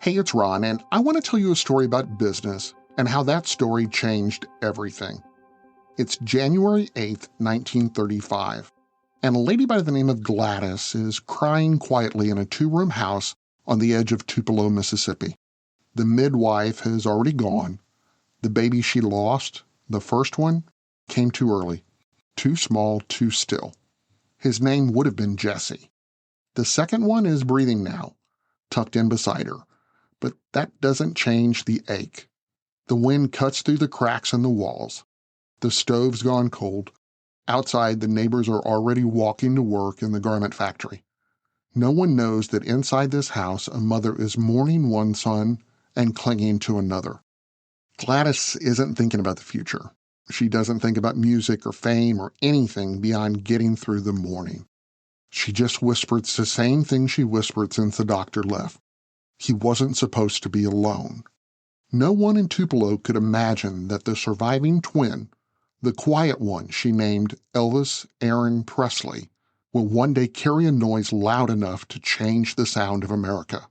Hey, it's Ron, and I want to tell you a story about business and how that story changed everything. It's January 8th, 1935, and a lady by the name of Gladys is crying quietly in a two-room house on the edge of Tupelo, Mississippi. The midwife has already gone. The baby she lost, the first one, came too early, too small, too still. His name would have been Jesse. The second one is breathing now, tucked in beside her. But that doesn't change the ache. The wind cuts through the cracks in the walls. The stove's gone cold. Outside, the neighbors are already walking to work in the garment factory. No one knows that inside this house, a mother is mourning one son and clinging to another. Gladys isn't thinking about the future. She doesn't think about music or fame or anything beyond getting through the mourning. She just whispers the same thing she whispered since the doctor left. He wasn't supposed to be alone. No one in Tupelo could imagine that the surviving twin, the quiet one she named Elvis Aaron Presley, will one day carry a noise loud enough to change the sound of America.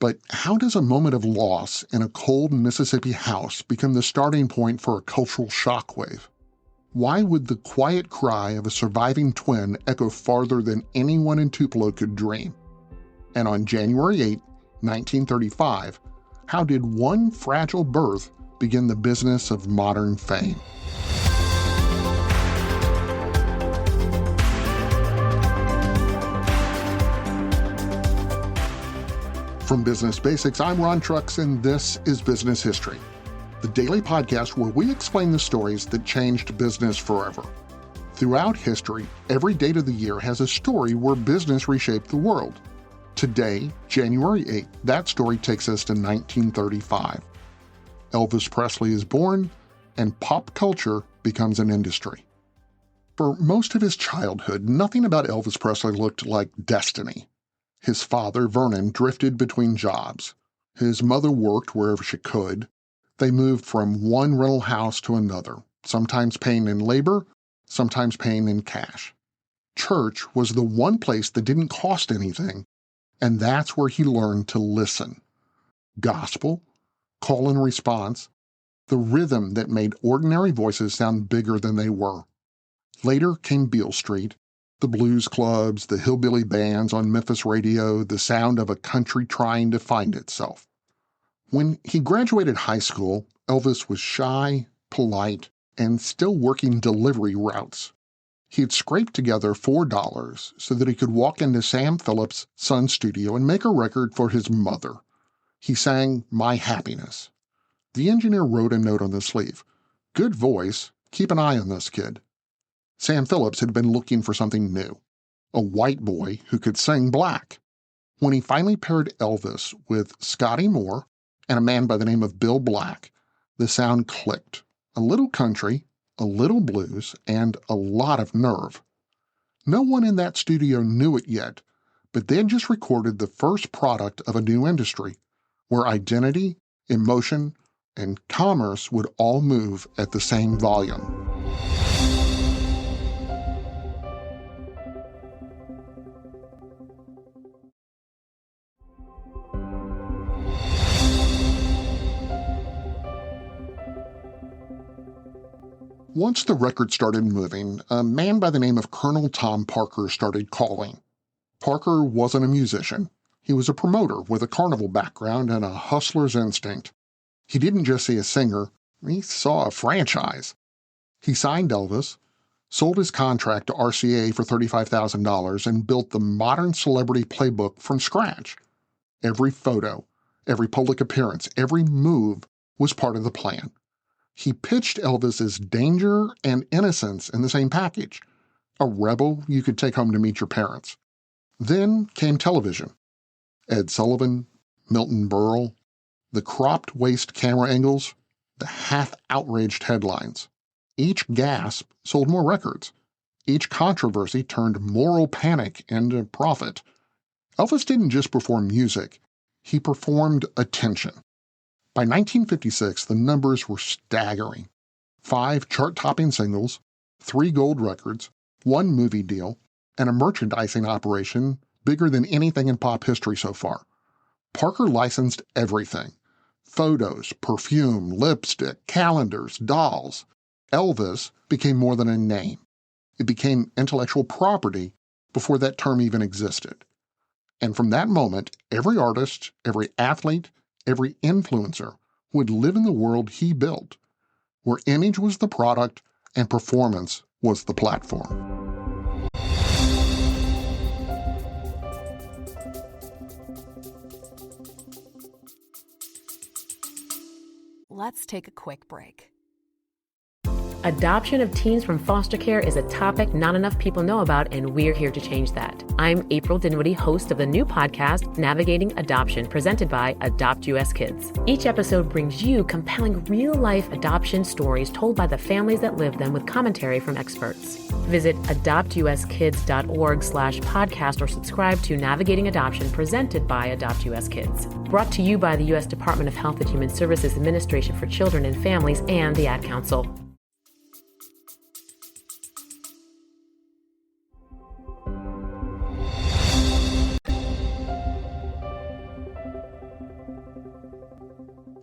But how does a moment of loss in a cold Mississippi house become the starting point for a cultural shockwave? Why would the quiet cry of a surviving twin echo farther than anyone in Tupelo could dream? And on January 8, 1935, how did one fragile birth begin the business of modern fame? From Business Basics, I'm Ron Trucks, and this is Business History, the daily podcast where we explain the stories that changed business forever. Throughout history, every date of the year has a story where business reshaped the world. Today, January 8th, that story takes us to 1935. Elvis Presley is born, and pop culture becomes an industry. For most of his childhood, nothing about Elvis Presley looked like destiny. His father, Vernon, drifted between jobs. His mother worked wherever she could. They moved from one rental house to another, sometimes paying in labor, sometimes paying in cash. Church was the one place that didn't cost anything, and that's where he learned to listen. Gospel, call and response, the rhythm that made ordinary voices sound bigger than they were. Later came Beale Street, the blues clubs, the hillbilly bands on Memphis radio, the sound of a country trying to find itself. When he graduated high school, Elvis was shy, polite, and still working delivery routes. He had scraped together $4 so that he could walk into Sam Phillips' son's studio and make a record for his mother. He sang My Happiness. The engineer wrote a note on the sleeve. Good voice, keep an eye on this kid. Sam Phillips had been looking for something new, a white boy who could sing black. When he finally paired Elvis with Scotty Moore and a man by the name of Bill Black, the sound clicked. A little country, a little blues, and a lot of nerve. No one in that studio knew it yet, but they had just recorded the first product of a new industry, where identity, emotion, and commerce would all move at the same volume. Once the record started moving, a man by the name of Colonel Tom Parker started calling. Parker wasn't a musician. He was a promoter with a carnival background and a hustler's instinct. He didn't just see a singer, he saw a franchise. He signed Elvis, sold his contract to RCA for $35,000, and built the modern celebrity playbook from scratch. Every photo, every public appearance, every move was part of the plan. He pitched Elvis as danger and innocence in the same package, a rebel you could take home to meet your parents. Then came television. Ed Sullivan, Milton Berle, the cropped waist camera angles, the half-outraged headlines. Each gasp sold more records. Each controversy turned moral panic into profit. Elvis didn't just perform music, he performed attention. By 1956, the numbers were staggering. 5 chart-topping singles, 3 gold records, 1 movie deal, and a merchandising operation bigger than anything in pop history so far. Parker licensed everything: photos, perfume, lipstick, calendars, dolls. Elvis became more than a name. It became intellectual property before that term even existed. And from that moment, every artist, every athlete, every influencer would live in the world he built, where image was the product and performance was the platform. Let's take a quick break. Adoption of teens from foster care is a topic not enough people know about, and we're here to change that. I'm April Dinwiddie, host of the new podcast, Navigating Adoption, presented by Adopt US Kids. Each episode brings you compelling real-life adoption stories told by the families that live them with commentary from experts. Visit adoptuskids.org/podcast or subscribe to Navigating Adoption, presented by Adopt US Kids. Brought to you by the U.S. Department of Health and Human Services Administration for Children and Families and the Ad Council.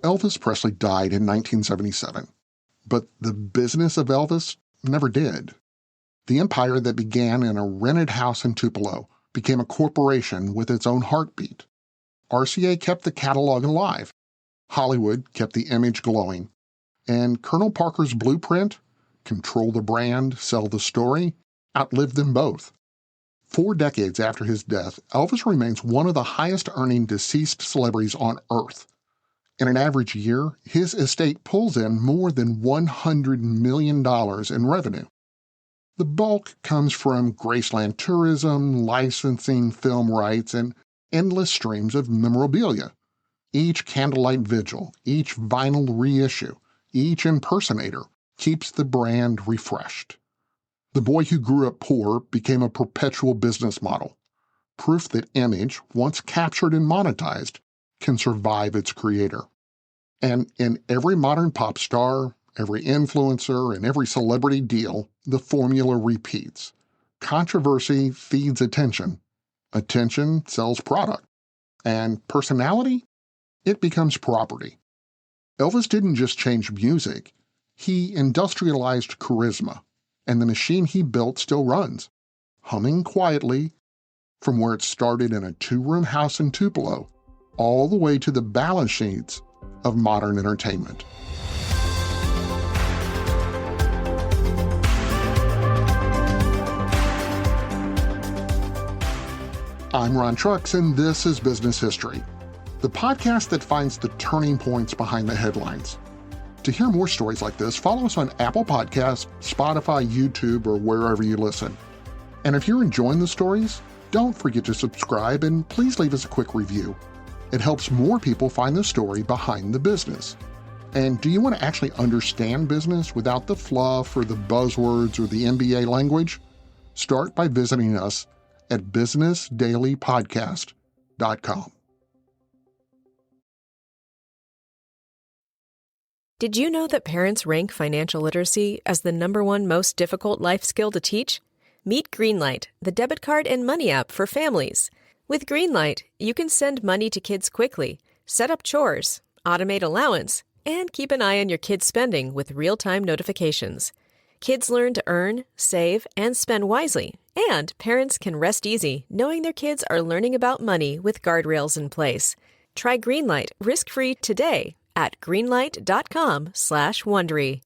Elvis Presley died in 1977, but the business of Elvis never did. The empire that began in a rented house in Tupelo became a corporation with its own heartbeat. RCA kept the catalog alive, Hollywood kept the image glowing, and Colonel Parker's blueprint, control the brand, sell the story, outlived them both. 4 decades after his death, Elvis remains one of the highest-earning deceased celebrities on Earth. In an average year, his estate pulls in more than $100 million in revenue. The bulk comes from Graceland tourism, licensing, film rights, and endless streams of memorabilia. Each candlelight vigil, each vinyl reissue, each impersonator keeps the brand refreshed. The boy who grew up poor became a perpetual business model, proof that image, once captured and monetized, can survive its creator. And in every modern pop star, every influencer, and every celebrity deal, the formula repeats. Controversy feeds attention. Attention sells product. And personality? It becomes property. Elvis didn't just change music. He industrialized charisma, and the machine he built still runs, humming quietly from where it started in a 2-room house in Tupelo, all the way to the balance sheets of modern entertainment. I'm Ron Trucks, and this is Business History, the podcast that finds the turning points behind the headlines. To hear more stories like this, follow us on Apple Podcasts, Spotify, YouTube, or wherever you listen. And if you're enjoying the stories, don't forget to subscribe and please leave us a quick review. It helps more people find the story behind the business. And do you want to actually understand business without the fluff or the buzzwords or the MBA language? Start by visiting us at bsnsDailyPodcast.com. Did you know that parents rank financial literacy as the #1 most difficult life skill to teach? Meet Greenlight, the debit card and money app for families. With Greenlight, you can send money to kids quickly, set up chores, automate allowance, and keep an eye on your kids' spending with real-time notifications. Kids learn to earn, save, and spend wisely, and parents can rest easy knowing their kids are learning about money with guardrails in place. Try Greenlight risk-free today at greenlight.com/Wondery.